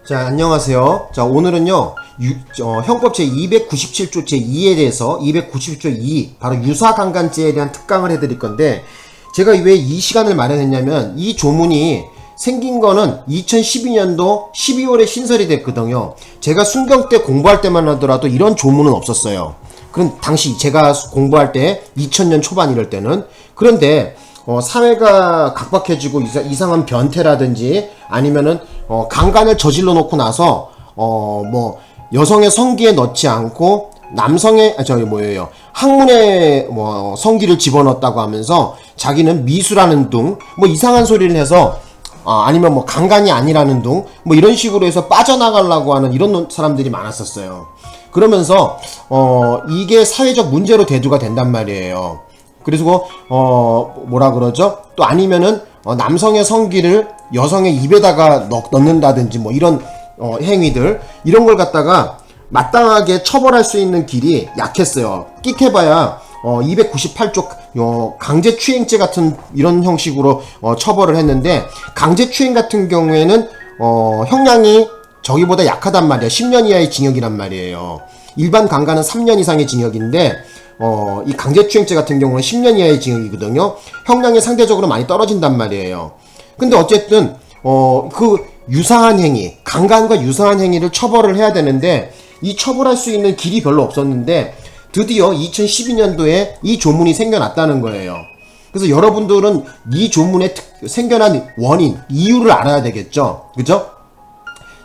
자, 안녕하세요. 자, 오늘은요, 형법 제297조 제2에 대해서 297조 2, 바로 유사강간죄에 대한 특강을 해드릴 건데, 제가 왜 이 시간을 마련했냐면, 이 조문이 생긴 거는 2012년도 12월에 신설이 됐거든요. 제가 순경 때 공부할 때만 하더라도 이런 조문은 없었어요. 그럼 당시 제가 공부할 때 2000년 초반 이럴 때는. 그런데 사회가 각박해지고 이상한 변태라든지 아니면은 강간을 저질러 놓고 나서 뭐 여성의 성기에 넣지 않고 남성의 학문에 뭐 성기를 집어넣었다고 하면서 자기는 미수라는 둥 뭐 이상한 소리를 해서 아니면 뭐 강간이 아니라는 둥 뭐 이런 식으로 해서 빠져나가려고 하는 이런 사람들이 많았었어요. 그러면서 이게 사회적 문제로 대두가 된단 말이에요. 그리고 뭐라 그러죠? 또 아니면은 남성의 성기를 여성의 입에다가 넣는다든지 뭐 이런 행위들, 이런 걸 갖다가 마땅하게 처벌할 수 있는 길이 약했어요. 끽해봐야 298조 강제추행죄 같은 이런 형식으로 처벌을 했는데, 강제추행 같은 경우에는 형량이 저기보다 약하단 말이야. 10년 이하의 징역이란 말이에요. 일반 강간은 3년 이상의 징역인데 이 강제추행죄 같은 경우는 10년 이하의 징역이거든요. 형량이 상대적으로 많이 떨어진단 말이에요. 근데 어쨌든 그 유사한 행위, 강간과 유사한 행위를 처벌을 해야 되는데, 이 처벌할 수 있는 길이 별로 없었는데 드디어 2012년도에 이 조문이 생겨났다는 거예요. 그래서 여러분들은 이 조문에 생겨난 원인, 이유를 알아야 되겠죠. 그죠?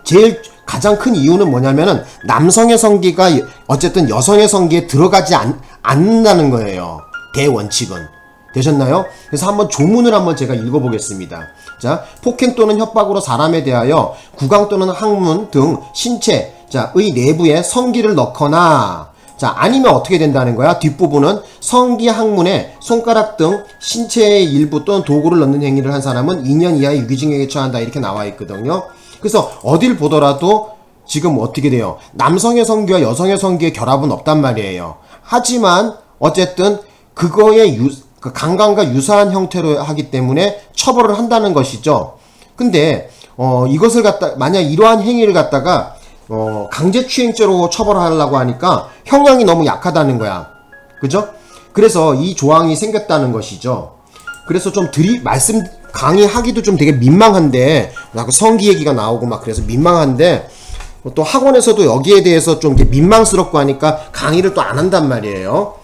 제일 가장 큰 이유는 뭐냐면은 남성의 성기가 어쨌든 여성의 성기에 들어가지 않는다는 거예요. 대원칙은. 되셨나요? 그래서 한번 조문을 한번 제가 읽어보겠습니다. 자, 폭행 또는 협박으로 사람에 대하여 구강 또는 항문 등 신체의 내부에 성기를 넣거나, 자, 아니면 어떻게 된다는 거야? 뒷부분은 성기 항문에 손가락 등 신체의 일부 또는 도구를 넣는 행위를 한 사람은 2년 이하의 유기징역에 처한다, 이렇게 나와 있거든요. 그래서 어딜 보더라도 지금 어떻게 돼요? 남성의 성기와 여성의 성기의 결합은 없단 말이에요. 하지만 어쨌든 그거의 강간과 유사한 형태로 하기 때문에 처벌을 한다는 것이죠. 근데 이것을 만약 이러한 행위를 갖다가 강제추행죄로 처벌하려고 하니까 형량이 너무 약하다는 거야. 그죠? 그래서 이 조항이 생겼다는 것이죠. 그래서 좀 강의하기도 좀 되게 민망한데, 성기 얘기가 나오고 막 그래서 민망한데, 또 학원에서도 여기에 대해서 좀 민망스럽고 하니까 강의를 또 안 한단 말이에요.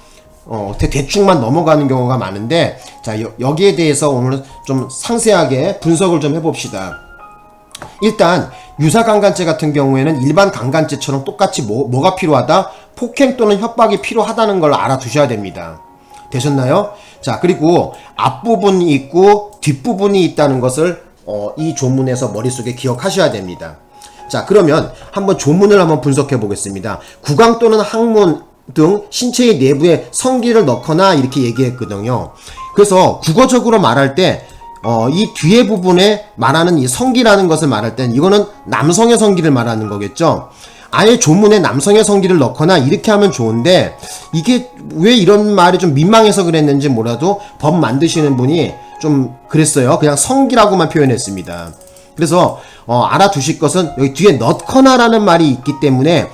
대충만 넘어가는 경우가 많은데, 자, 여기에 대해서 오늘 좀 상세하게 분석을 좀 해봅시다. 일단 유사강간죄 같은 경우에는 일반 강간죄처럼 똑같이 뭐가 필요하다? 폭행 또는 협박이 필요하다는 걸 알아두셔야 됩니다. 되셨나요? 자, 그리고 앞부분이 있고 뒷부분이 있다는 것을 이 조문에서 머릿속에 기억하셔야 됩니다. 자, 그러면 한번 조문을 한번 분석해 보겠습니다. 구강 또는 항문 등 신체의 내부에 성기를 넣거나 이렇게 얘기했거든요. 그래서 국어적으로 말할 때 이 뒤에 부분에 말하는 이 성기라는 것을 말할 땐 이거는 남성의 성기를 말하는 거겠죠. 아예 조문에 남성의 성기를 넣거나 이렇게 하면 좋은데, 이게 왜 이런 말이 좀 민망해서 그랬는지 몰라도 법 만드시는 분이 좀 그랬어요. 그냥 성기라고만 표현했습니다. 그래서 알아두실 것은 여기 뒤에 넣거나 라는 말이 있기 때문에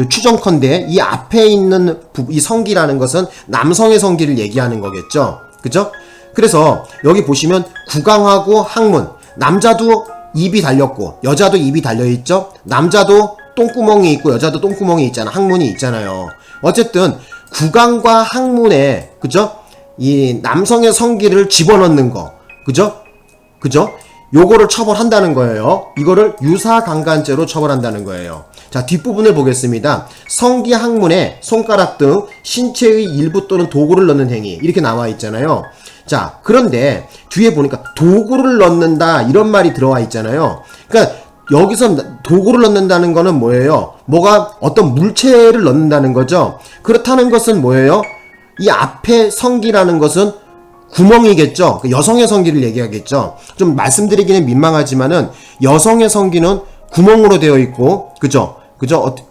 추정컨대 이 앞에 있는 이 성기라는 것은 남성의 성기를 얘기하는 거겠죠. 그죠? 그래서 여기 보시면 구강하고 항문, 남자도 입이 달렸고 여자도 입이 달려있죠. 남자도 똥구멍이 있고 여자도 똥구멍이 있잖아. 항문이 있잖아요. 어쨌든 구강과 항문에, 그죠? 이 남성의 성기를 집어넣는 거, 그죠? 요거를 처벌한다는 거예요. 이거를 유사강간죄로 처벌한다는 거예요. 자, 뒷부분을 보겠습니다. 성기 항문에 손가락 등 신체의 일부 또는 도구를 넣는 행위, 이렇게 나와 있잖아요. 자, 그런데 뒤에 보니까 도구를 넣는다 이런 말이 들어와 있잖아요. 그러니까 여기서 도구를 넣는다는 거는 뭐예요? 어떤 물체를 넣는다는 거죠. 그렇다는 것은 뭐예요? 이 앞에 성기라는 것은 구멍이겠죠. 여성의 성기를 얘기하겠죠. 좀 말씀드리기는 민망하지만은 여성의 성기는 구멍으로 되어 있고, 그죠?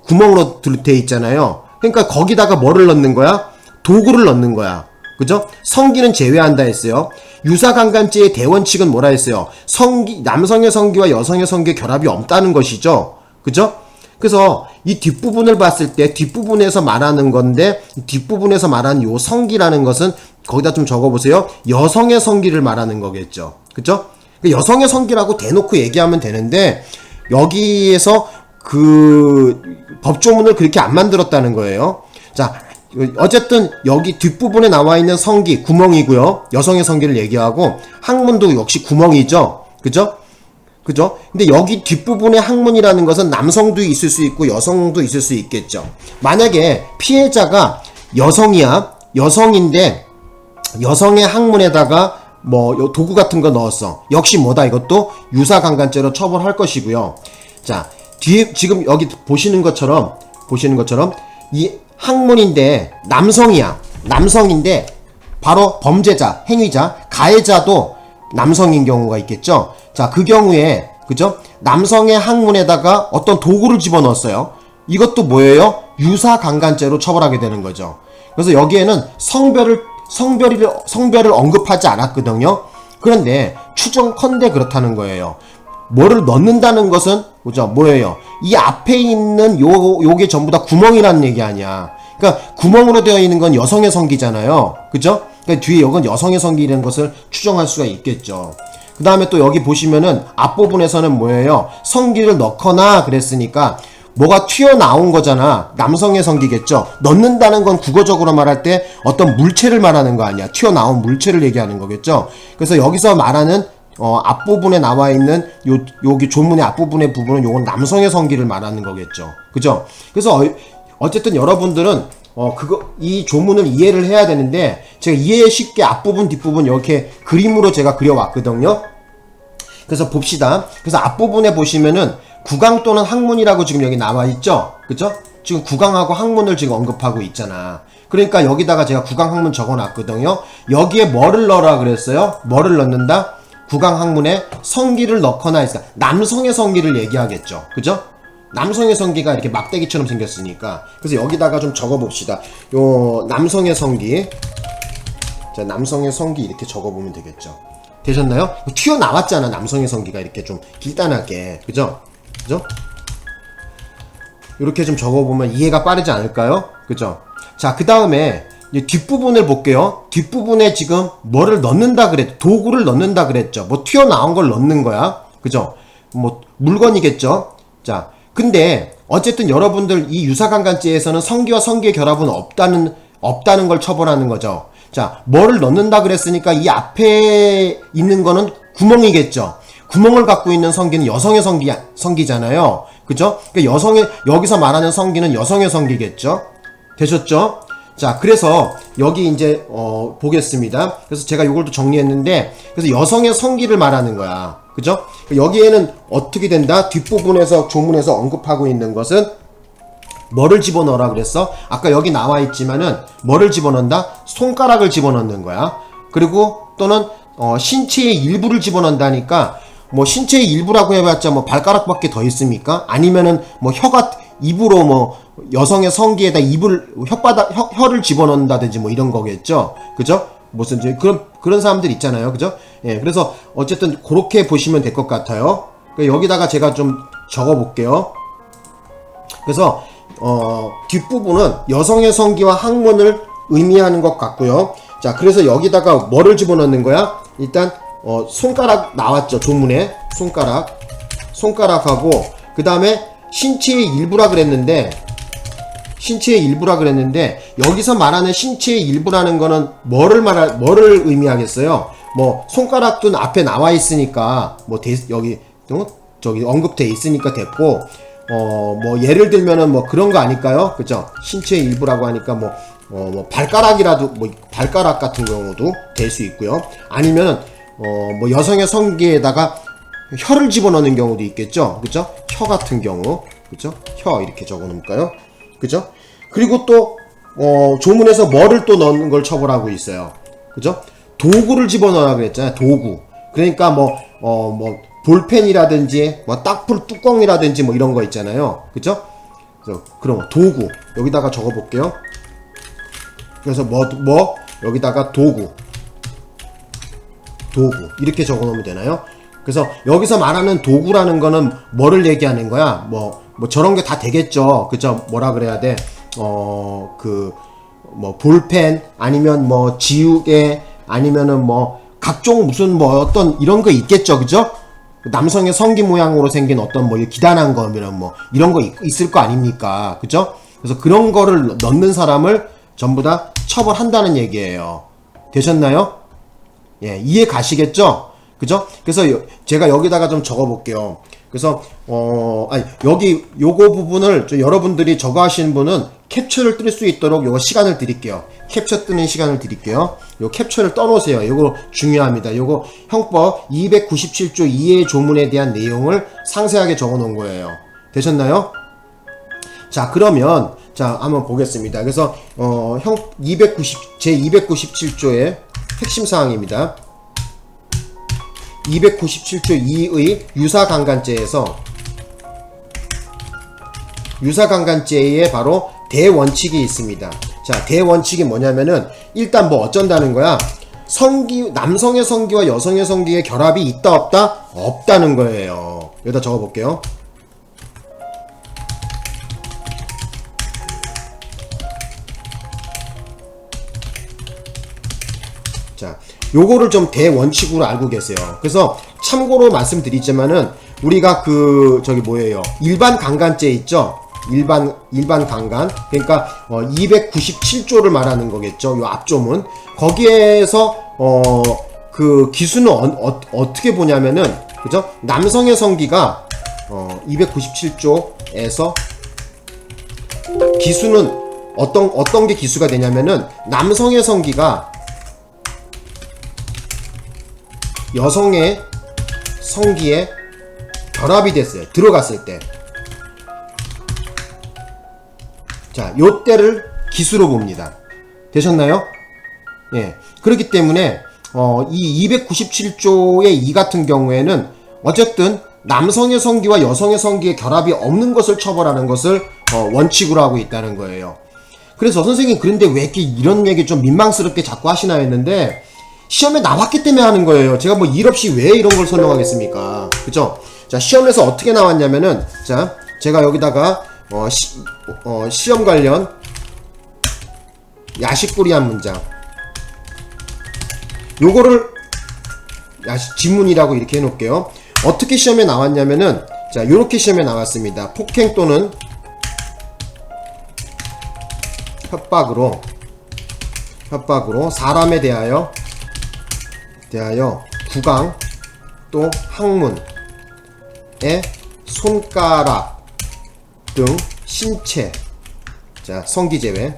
구멍으로 되어 있잖아요. 그러니까 거기다가 뭐를 넣는 거야? 도구를 넣는 거야. 그죠? 성기는 제외한다 했어요. 유사강간죄의 대원칙은 뭐라 했어요? 남성의 성기와 여성의 성기의 결합이 없다는 것이죠. 그죠? 그래서 이 뒷부분을 봤을 때 뒷부분에서 말하는 건데 뒷부분에서 말하는 요 성기라는 것은 거기다 좀 적어보세요. 여성의 성기를 말하는 거겠죠. 그죠? 여성의 성기라고 대놓고 얘기하면 되는데 여기에서 그 법조문을 그렇게 안 만들었다는 거예요. 자, 어쨌든 여기 뒷부분에 나와 있는 성기 구멍이고요. 여성의 성기를 얘기하고 항문도 역시 구멍이죠. 그죠? 그죠? 근데 여기 뒷부분의 항문이라는 것은 남성도 있을 수 있고 여성도 있을 수 있겠죠. 만약에 피해자가 여성이야. 여성인데 여성의 항문에다가 뭐 도구 같은 거 넣었어. 역시 뭐다 이것도 유사강간죄로 처벌할 것이고요. 자, 뒤에 지금 여기 보시는 것처럼 이 항문인데 남성이야. 남성인데 바로 범죄자, 행위자, 가해자도 남성인 경우가 있겠죠. 자, 그 경우에 그죠? 남성의 항문에다가 어떤 도구를 집어넣었어요. 이것도 뭐예요? 유사강간죄로 처벌하게 되는 거죠. 그래서 여기에는 성별을 언급하지 않았거든요. 그런데 추정컨대 그렇다는 거예요. 뭐를 넣는다는 것은 그죠? 뭐예요? 이 앞에 있는 요게 전부 다 구멍이라는 얘기 아니야. 그러니까 구멍으로 되어 있는 건 여성의 성기잖아요. 그죠? 그러니까 뒤에 이건 여성의 성기라는 것을 추정할 수가 있겠죠. 그 다음에 또 여기 보시면은 앞부분에서는 뭐예요? 성기를 넣거나 그랬으니까 뭐가 튀어나온 거잖아. 남성의 성기겠죠. 넣는다는 건 국어적으로 말할 때 어떤 물체를 말하는 거 아니야. 튀어나온 물체를 얘기하는 거겠죠. 그래서 여기서 말하는 앞부분에 나와 있는 여기 조문의 앞부분의 부분은 요건 남성의 성기를 말하는 거겠죠. 그죠? 그래서 어쨌든 여러분들은 이 조문을 이해를 해야 되는데 제가 이해 쉽게 앞부분 뒷부분 이렇게 그림으로 제가 그려왔거든요. 그래서 봅시다. 그래서 앞부분에 보시면은 구강 또는 항문이라고 지금 여기 나와 있죠? 그죠? 지금 구강하고 항문을 지금 언급하고 있잖아. 그러니까 여기다가 제가 구강 항문 적어 놨거든요. 여기에 뭐를 넣으라 그랬어요? 뭐를 넣는다? 구강 항문에 성기를 넣거나 했으니까 남성의 성기를 얘기하겠죠. 그죠? 남성의 성기가 이렇게 막대기처럼 생겼으니까. 그래서 여기다가 좀 적어 봅시다. 요 남성의 성기. 자, 남성의 성기 이렇게 적어 보면 되겠죠. 되셨나요? 튀어나왔잖아. 남성의 성기가 이렇게 좀 길단하게. 그죠? 그죠? 이렇게 좀 적어보면 이해가 빠르지 않을까요? 그죠? 자, 그 다음에 뒷부분을 볼게요. 뒷부분에 지금 뭐를 넣는다 그랬죠? 도구를 넣는다 그랬죠? 뭐 튀어나온 걸 넣는 거야. 그죠? 뭐 물건이겠죠? 자, 근데 어쨌든 여러분들 이 유사강간죄에서는 성기와 성기의 결합은 없다는 걸 처벌하는 거죠. 자, 뭐를 넣는다 그랬으니까 이 앞에 있는 거는 구멍이겠죠. 구멍을 갖고 있는 성기는 여성의 성기잖아요. 그죠? 그러니까 여기서 말하는 성기는 여성의 성기겠죠? 되셨죠? 자, 그래서 여기 이제 보겠습니다. 그래서 제가 이걸 또 정리했는데, 그래서 여성의 성기를 말하는 거야. 그죠? 여기에는 어떻게 된다? 뒷부분에서 조문에서 언급하고 있는 것은 뭐를 집어넣으라 그랬어? 아까 여기 나와 있지만은 뭐를 집어넣는다? 손가락을 집어넣는 거야. 그리고 또는 신체의 일부를 집어넣는다니까 뭐 신체의 일부라고 해봤자 뭐 발가락밖에 더 있습니까? 아니면은 뭐 입으로 뭐 여성의 성기에다 혀를 집어넣는다든지 뭐 이런 거겠죠. 그죠? 무슨 그런 사람들 있잖아요. 그죠? 예, 그래서 어쨌든 그렇게 보시면 될 것 같아요. 여기다가 제가 좀 적어 볼게요. 그래서 뒷부분은 여성의 성기와 항문을 의미하는 것 같고요. 자, 그래서 여기다가 뭐를 집어넣는 거야? 일단 손가락 나왔죠. 조문에 손가락하고 그 다음에 신체의 일부라 그랬는데 여기서 말하는 신체의 일부라는 거는 뭐를 의미하겠어요? 뭐 손가락도 앞에 나와 있으니까 뭐 여기 저기 언급돼 있으니까 됐고 뭐 예를 들면은 뭐 그런 거 아닐까요? 그죠? 신체의 일부라고 하니까 뭐 발가락이라도 뭐 발가락 같은 경우도 될 수 있고요. 아니면은 뭐 여성의 성기에다가 혀를 집어넣는 경우도 있겠죠. 그죠? 혀 같은 경우. 그죠? 혀 이렇게 적어 놓을까요? 그죠? 그리고 또 조문에서 뭐를 또 넣는 걸 처벌하고 있어요. 그죠? 도구를 집어넣으라 그랬잖아요. 도구. 그러니까 뭐 볼펜이라든지 뭐 딱풀 뚜껑이라든지 뭐 이런 거 있잖아요. 그죠? 그래서 그럼 도구 여기다가 적어 볼게요. 그래서 여기다가 도구 이렇게 적어 놓으면 되나요? 그래서 여기서 말하는 도구라는 거는 뭐를 얘기하는 거야? 뭐 뭐 저런 게 다 되겠죠. 그죠? 뭐라 그래야 돼? 뭐 볼펜 아니면 뭐 지우개 아니면은 뭐 각종 무슨 뭐 어떤 이런 거 있겠죠. 그죠? 남성의 성기 모양으로 생긴 어떤 뭐 기단한 거면 뭐 이런 거 있을 거 아닙니까? 그죠? 그래서 그런 거를 넣는 사람을 전부 다 처벌한다는 얘기예요. 되셨나요? 예, 이해 가시겠죠? 그죠? 그래서 제가 여기다가 좀 적어 볼게요. 그래서 여기 요거 부분을 여러분들이 저거 하시는 분은 캡처를 뜰 수 있도록 요거 시간을 드릴게요. 캡처 뜨는 시간을 드릴게요. 요 캡처를 떠놓으세요. 요거 중요합니다. 요거 형법 297조 2의 조문에 대한 내용을 상세하게 적어 놓은 거예요. 되셨나요? 자, 그러면 자, 한번 보겠습니다. 그래서 제 297조의 핵심 사항입니다. 297조 2의 유사강간죄에서 유사강간죄에 바로 대원칙이 있습니다. 자, 대원칙이 뭐냐면은 일단 뭐 어쩐다는 거야? 남성의 성기와 여성의 성기의 결합이 있다 없다? 없다는 거예요. 여기다 적어 볼게요. 자, 요거를 좀 대원칙으로 알고 계세요. 그래서 참고로 말씀드리자면은 우리가 일반 강간죄 있죠? 일반 강간. 그러니까 297조를 말하는 거겠죠. 요 앞조문. 거기에서 그 기수는 어떻게 보냐면은 그죠? 남성의 성기가 297조에서 기수는 어떤 게 기수가 되냐면은 남성의 성기가 여성의 성기에 결합이 됐어요. 들어갔을 때. 자, 요 때를 기수로 봅니다. 되셨나요? 예. 그렇기 때문에 이 297조의 2 같은 경우에는 어쨌든 남성의 성기와 여성의 성기의 결합이 없는 것을 처벌하는 것을 원칙으로 하고 있다는 거예요. 그래서 선생님 그런데 왜 이렇게 이런 얘기 좀 민망스럽게 자꾸 하시나 했는데 시험에 나왔기 때문에 하는 거예요. 제가 뭐 일 없이 왜 이런 걸 설명하겠습니까? 그죠? 자, 시험에서 어떻게 나왔냐면은, 자, 제가 여기다가, 시험 관련 야식꾸리한 문장. 요거를, 지문이라고 이렇게 해놓을게요. 어떻게 시험에 나왔냐면은, 자, 요렇게 시험에 나왔습니다. 폭행 또는 협박으로 사람에 대하여 구강 또 항문에 손가락 등 신체, 자, 성기 제외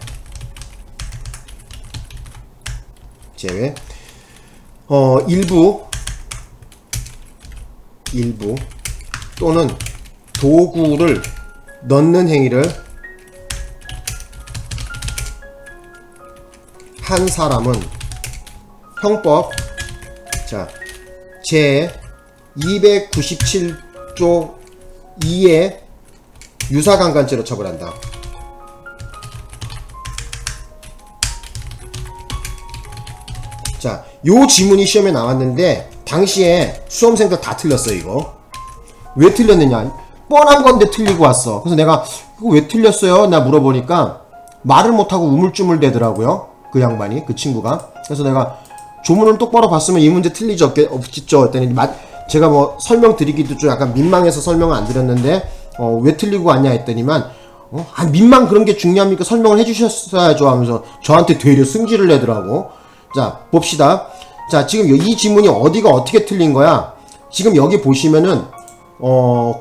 일부 또는 도구를 넣는 행위를 한 사람은 형법 자, 제 297조 2의 유사강간죄로 처벌한다. 자, 요 지문이 시험에 나왔는데 당시에 수험생들 다 틀렸어요. 이거 왜 틀렸느냐? 뻔한 건데 틀리고 왔어. 그래서 내가 이거 왜 틀렸어요? 나 물어보니까 말을 못하고 우물쭈물 대더라고요. 그 양반이, 그 친구가. 그래서 내가 조문을 똑바로 봤으면 이 문제 틀리지 없겠죠 했더니 제가 뭐 설명드리기도 좀 약간 민망해서 설명을 안 드렸는데 왜 틀리고 왔냐 했더니만 민망 그런 게 중요합니까? 설명을 해주셨어야죠 하면서 저한테 되려 승질을 내더라고. 자, 봅시다. 자, 지금 이 지문이 어디가 어떻게 틀린 거야? 지금 여기 보시면은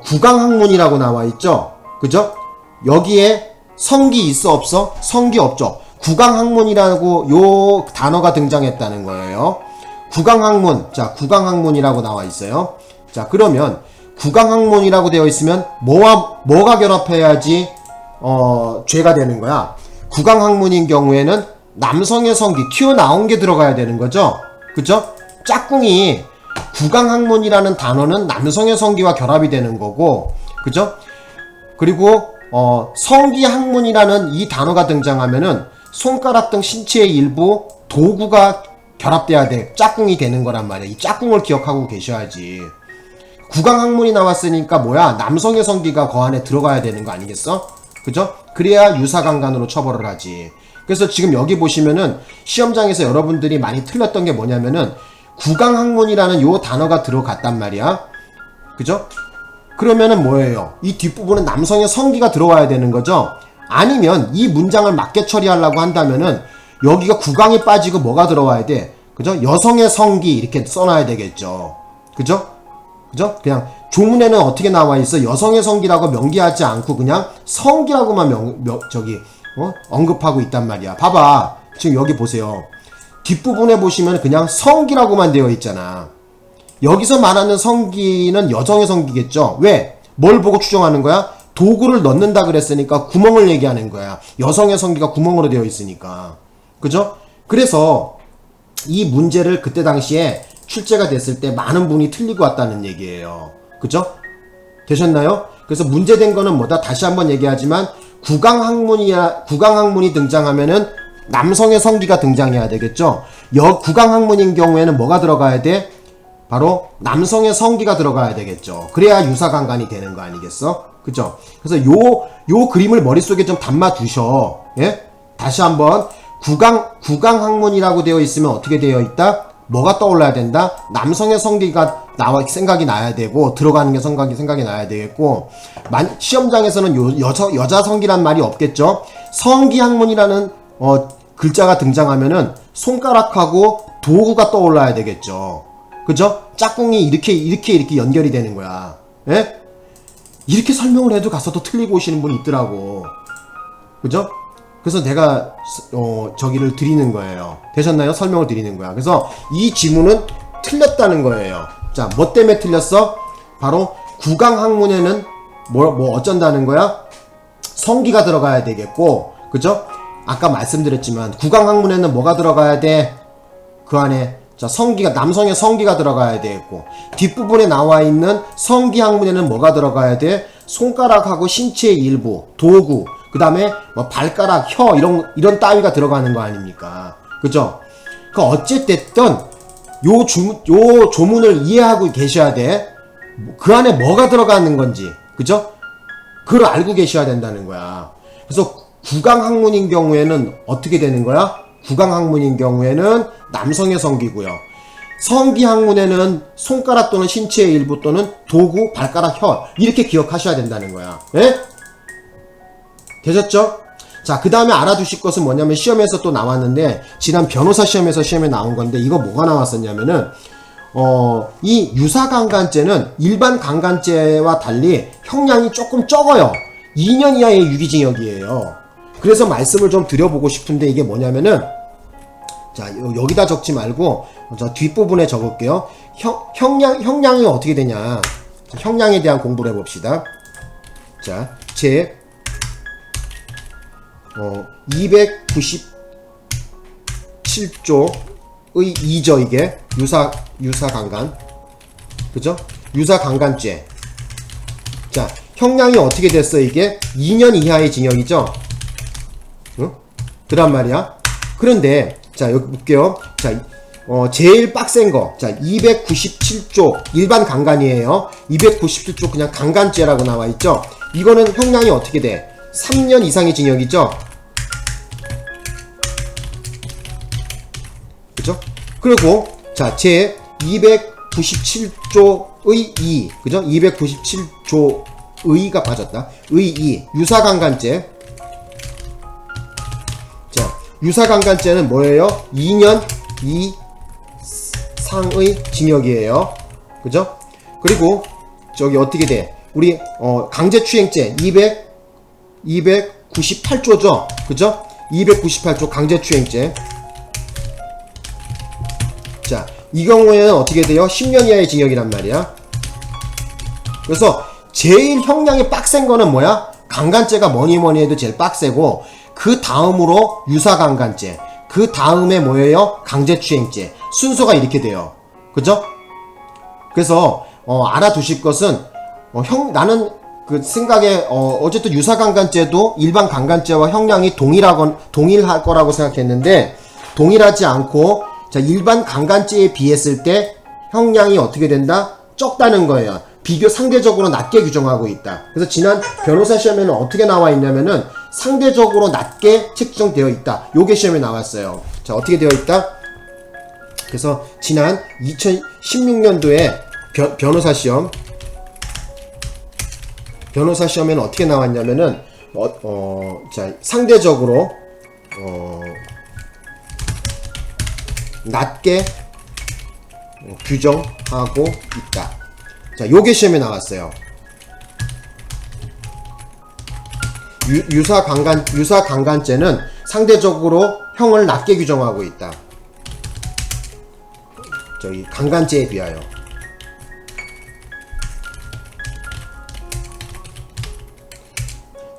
구강학문이라고 나와 있죠? 그죠? 여기에 성기 있어 없어? 성기 없죠? 구강학문이라고 요 단어가 등장했다는 거예요. 구강학문. 자, 구강학문이라고 나와 있어요. 자, 그러면 구강학문이라고 되어 있으면 뭐가 결합해야지 죄가 되는 거야? 구강학문인 경우에는 남성의 성기, 튀어나온 게 들어가야 되는 거죠? 그죠? 짝꿍이 구강학문이라는 단어는 남성의 성기와 결합이 되는 거고, 그죠? 그리고 성기학문이라는 이 단어가 등장하면은 손가락 등 신체의 일부 도구가 결합돼야 돼. 짝꿍이 되는 거란 말이야. 이 짝꿍을 기억하고 계셔야지. 구강학문이 나왔으니까 뭐야? 남성의 성기가 그 안에 들어가야 되는 거 아니겠어? 그죠? 그래야 유사강간으로 처벌을 하지. 그래서 지금 여기 보시면은 시험장에서 여러분들이 많이 틀렸던 게 뭐냐면은 구강학문이라는 요 단어가 들어갔단 말이야. 그죠? 그러면은 뭐예요? 이 뒷부분은 남성의 성기가 들어와야 되는 거죠? 아니면 이 문장을 맞게 처리하려고 한다면은 여기가 구강이 빠지고 뭐가 들어와야 돼? 그죠? 여성의 성기 이렇게 써놔야 되겠죠. 그죠? 그죠? 그냥 조문에는 어떻게 나와 있어? 여성의 성기라고 명기하지 않고 그냥 성기라고만 언급하고 있단 말이야. 봐봐. 지금 여기 보세요. 뒷부분에 보시면 그냥 성기라고만 되어 있잖아. 여기서 말하는 성기는 여성의 성기겠죠? 왜? 뭘 보고 추정하는 거야? 도구를 넣는다 그랬으니까 구멍을 얘기하는 거야. 여성의 성기가 구멍으로 되어 있으니까. 그죠? 그래서 이 문제를 그때 당시에 출제가 됐을 때 많은 분이 틀리고 왔다는 얘기예요. 그죠? 되셨나요? 그래서 문제된 거는 뭐다? 다시 한번 얘기하지만 구강학문이 등장하면은 남성의 성기가 등장해야 되겠죠? 구강학문인 경우에는 뭐가 들어가야 돼? 바로 남성의 성기가 들어가야 되겠죠. 그래야 유사강간이 되는 거 아니겠어? 그죠? 그래서 요 그림을 머릿속에 좀 담아 두셔. 예? 다시 한번 구강학문이라고 되어 있으면 어떻게 되어 있다? 뭐가 떠올라야 된다? 남성의 성기가 생각이 나야 되고 들어가는 게 생각이 나야 되겠고 시험장에서는 여자 성기란 말이 없겠죠? 성기학문이라는 글자가 등장하면은 손가락하고 도구가 떠올라야 되겠죠. 그죠? 짝꿍이 이렇게 연결이 되는 거야. 예? 이렇게 설명을 해도 가서 또 틀리고 오시는 분이 있더라고. 그죠? 그래서 내가 저기를 드리는 거예요. 되셨나요? 설명을 드리는 거야. 그래서 이 지문은 틀렸다는 거예요. 자, 뭐 때문에 틀렸어? 바로 구강학문에는 뭐 어쩐다는 거야? 성기가 들어가야 되겠고, 그죠? 아까 말씀드렸지만 구강학문에는 뭐가 들어가야 돼? 그 안에 자, 남성의 성기가 들어가야 되겠고, 뒷부분에 나와 있는 성기학문에는 뭐가 들어가야 돼? 손가락하고 신체의 일부, 도구, 그 다음에 뭐 발가락, 혀, 이런 따위가 들어가는 거 아닙니까? 그죠? 어쨌든, 요 조문을 이해하고 계셔야 돼. 그 안에 뭐가 들어가는 건지, 그죠? 그걸 알고 계셔야 된다는 거야. 그래서 구강학문인 경우에는 어떻게 되는 거야? 구강학문인 경우에는 남성의 성기고요. 성기학문에는 손가락 또는 신체의 일부 또는 도구, 발가락, 혀 이렇게 기억하셔야 된다는 거야. 예? 되셨죠? 자, 그 다음에 알아두실 것은 뭐냐면 시험에서 또 나왔는데 지난 변호사 시험에 나온 건데 이거 뭐가 나왔었냐면은 이 유사강간죄는 일반 강간죄와 달리 형량이 조금 적어요. 2년 이하의 유기징역이에요. 그래서 말씀을 좀 드려보고 싶은데 이게 뭐냐면은 자, 여기다 적지 말고 저 뒷부분에 적을게요. 형량이 어떻게 되냐. 형량에 대한 공부를 해봅시다. 자, 제 297조의 2죠. 이게 유사강간, 그죠? 유사강간죄. 자, 형량이 어떻게 됐어? 이게 2년 이하의 징역이죠. 응? 그란 말이야. 그런데 자, 여기 볼게요. 자, 제일 빡센 거. 자, 297조 일반 강간이에요. 297조 그냥 강간죄라고 나와 있죠. 이거는 형량이 어떻게 돼? 3년 이상의 징역이죠. 그죠? 그리고 자, 제 297조의 2. 그죠? 297조의가 빠졌다. 의 2. 유사강간죄. 자, 유사강간죄는 뭐예요? 2년 이상의 징역이에요. 그죠? 그리고 저기 어떻게 돼? 우리 강제추행죄 298조죠. 그죠? 298조 강제추행죄. 자, 이 경우에는 어떻게 돼요? 10년 이하의 징역이란 말이야. 그래서 제일 형량이 빡센 거는 뭐야? 강간죄가 뭐니 해도 제일 빡세고, 그 다음으로 유사강간죄, 그 다음에 뭐예요? 강제추행죄. 순서가 이렇게 돼요. 그죠? 그래서 알아두실 것은 나는 그 생각에 어쨌든 유사강간죄도 일반 강간죄와 형량이 동일할 거라고 생각했는데 동일하지 않고, 자, 일반 강간죄에 비했을 때 형량이 어떻게 된다? 적다는 거예요. 비교 상대적으로 낮게 규정하고 있다. 그래서 지난 변호사 시험에는 어떻게 나와 있냐면은 상대적으로 낮게 책정되어 있다. 요게 시험에 나왔어요. 자, 어떻게 되어 있다? 그래서 지난 2016년도에 변호사 시험에는 어떻게 나왔냐면은 자, 상대적으로 낮게 규정하고 있다. 자, 요게 시험에 나왔어요. 유사 강간죄는 상대적으로 형을 낮게 규정하고 있다. 저기 강간죄에 비하여.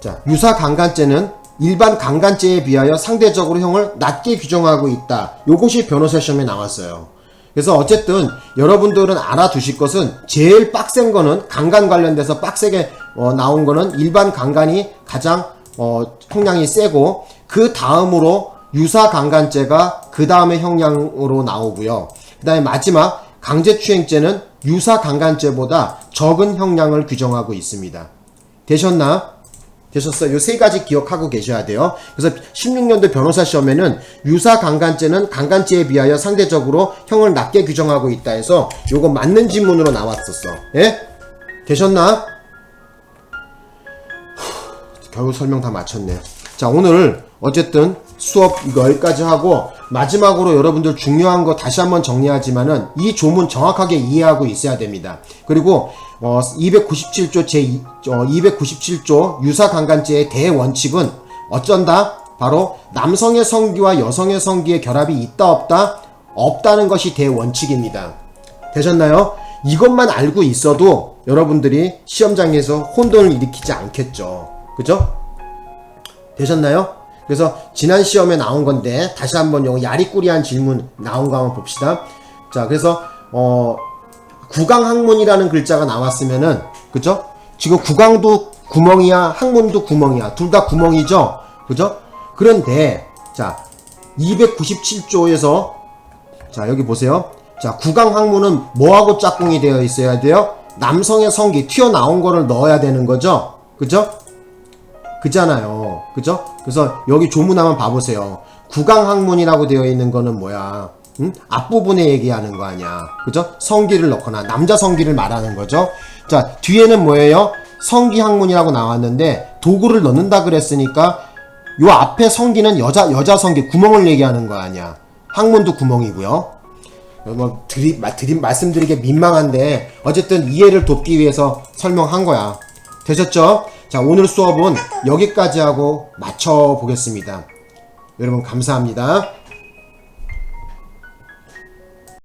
자, 유사 강간죄는 일반 강간죄에 비하여 상대적으로 형을 낮게 규정하고 있다. 요것이 변호사 시험에 나왔어요. 그래서 어쨌든 여러분들은 알아두실 것은 제일 빡센 거는 강간 관련돼서 빡세게 나온 거는 일반 강간이 가장 형량이 세고, 그 다음으로 유사 강간죄가 그 다음에 형량으로 나오고요. 그 다음에 마지막 강제추행죄는 유사 강간죄보다 적은 형량을 규정하고 있습니다. 되셨어요? 요 세 가지 기억하고 계셔야 돼요. 그래서 16년도 변호사 시험에는 유사 강간죄는 강간죄에 비하여 상대적으로 형을 낮게 규정하고 있다 해서 요거 맞는 지문으로 나왔었어. 예? 되셨나? 결국 설명 다 마쳤네. 자, 오늘 어쨌든 수업 이거 여기까지 하고, 마지막으로 여러분들 중요한 거 다시 한번 정리하지만은 이 조문 정확하게 이해하고 있어야 됩니다. 그리고 297조 제297조 유사강간죄의 대원칙은 어쩐다? 바로 남성의 성기와 여성의 성기의 결합이 있다 없다? 없다는 것이 대원칙입니다. 되셨나요? 이것만 알고 있어도 여러분들이 시험장에서 혼돈을 일으키지 않겠죠. 그죠? 되셨나요? 그래서 지난 시험에 나온 건데 다시 한번 요 야리꾸리한 질문 나온 거 한번 봅시다. 자, 그래서 구강학문이라는 글자가 나왔으면은, 그죠? 지금 구강도 구멍이야, 학문도 구멍이야. 둘 다 구멍이죠? 그죠? 그런데 자, 297조에서 자, 여기 보세요. 자, 구강학문은 뭐하고 짝꿍이 되어 있어야 돼요? 남성의 성기 튀어나온 거를 넣어야 되는 거죠? 그죠? 그잖아요. 그죠? 그래서 여기 조문 한번 봐보세요. 구강학문이라고 되어 있는 거는 뭐야? 응? 앞부분에 얘기하는 거 아니야. 그죠? 성기를 넣거나 남자 성기를 말하는 거죠. 자, 뒤에는 뭐예요? 성기학문이라고 나왔는데 도구를 넣는다 그랬으니까 요 앞에 성기는 여자 성기 구멍을 얘기하는 거 아니야. 학문도 구멍이고요. 뭐 말씀드리기 민망한데 어쨌든 이해를 돕기 위해서 설명한 거야. 되셨죠? 자, 오늘 수업은 여기까지 하고 마쳐 보겠습니다. 여러분 감사합니다.